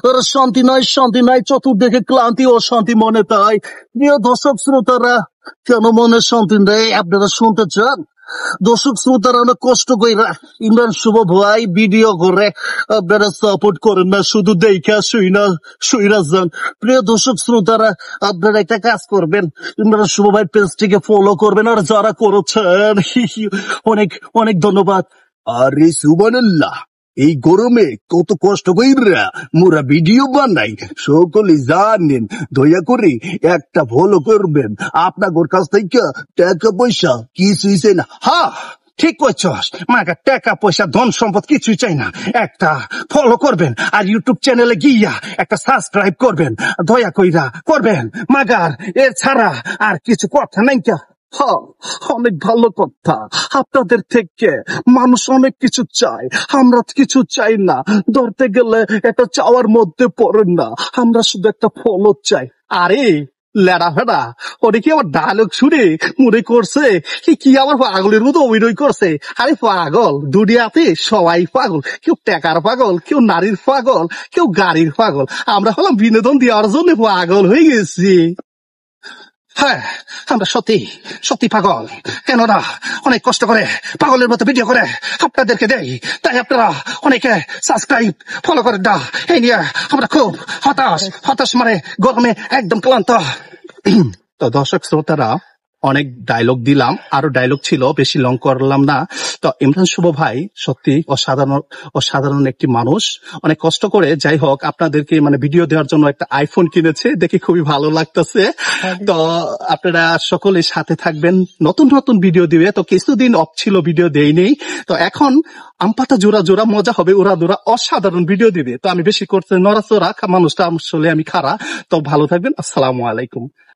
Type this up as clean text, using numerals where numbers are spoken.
ওর শান্তি নাই চতুর্দিকে ক্লান্তি ও শান্তি মনে তাই। প্রিয় দর্শক শ্রোতারা, কেন মনে শান্তি নেই আপনারা শুনতে চান? দর্শক শ্রোতারা অনেক কষ্ট কইরা ইমরান শুভ ভাই ভিডিও করে আপনারা সাপোর্ট করেন না, শুধু দেখা শুইরা যান। প্রিয় দর্শক শ্রোতারা, আপনারা একটা কাজ করবেন, ইমরান শুভ ভাই পেজটিকে ফলো করবেন, আর যারা করেছেন অনেক অনেক ধন্যবাদ। আরে সুবহানাল্লাহ, এই গরমে কত কষ্ট কইরা মোরা ভিডিও বানাই, সকলে জানেন। দয়া করে একটা ফলো করবেন, আপনার কাছ থেকে টাকা পয়সা কিছুই চাই না। হ্যাঁ ঠিক কইছস, মাগা টাকা পয়সা ধন সম্পদ কিছুই চাই না, একটা ফলো করবেন আর ইউটিউব চ্যানেলে গিয়া একটা সাবস্ক্রাইব করবেন, দয়া কইরা করবেন মাগার, এছাড়া আর কিছু কথা নাই। হ্যাঁ, অনেক ভালো কথা। আপনাদের থেকে মানুষ অনেক কিছু চায়, আমরা কিছু চাই না। ধরতে গেলে একটা চাওয়ার মধ্যে পড়েন না, আমরা শুধু একটা ফলো চাই। আরে লেডা ফেডা, ওরে কি আমার ডায়লগ শুনে মনে করছে কি আমার পাগলের মতো অভিনয় করছে? আরে পাগল দুনিয়াতে সবাই পাগল, কেউ টাকার পাগল, কেউ নারীর পাগল, কেউ গাড়ির পাগল। আমরা হলাম বিনোদন দেওয়ার জন্য পাগল হয়ে গেছি। হ্যাঁ, আমরা সত্যি সত্যি পাগল। কেননা অনেক কষ্ট করে পাগলের মতো ভিডিও করে আপনাদেরকে দেই, তাই আপনারা অনেকে সাবস্ক্রাইব ফলো করে দা। এই নিয়ে আমরা খুব হতাশ মানে গরমে একদম ক্লান্ত। তো দর্শক শ্রোতারা, অনেক ডায়লগ দিলাম, আরো ডায়লগ ছিল, বেশি লং করলাম না। তো ইমরান শুভ ভাই সত্যি অসাধারণ একটি মানুষ, অনেক কষ্ট করে যাই হোক আপনাদেরকে মানে ভিডিও দেওয়ার জন্য একটা আইফোন কিনেছে, দেখে খুবই ভালো লাগতেছে। তো আপনারা সকলে সাথে থাকবেন, নতুন নতুন ভিডিও দিবে। তো কিছুদিন অফ ছিল, ভিডিও দেয়নি, তো এখন আমপাতা জোড়া মজা হবে, ওরা অসাধারণ ভিডিও দিবে। তো আমি বেশি করতে নড়াচড়া, মানুষটা আসলে আমি খারাপ। তো ভালো থাকবেন, আসসালামু আলাইকুম।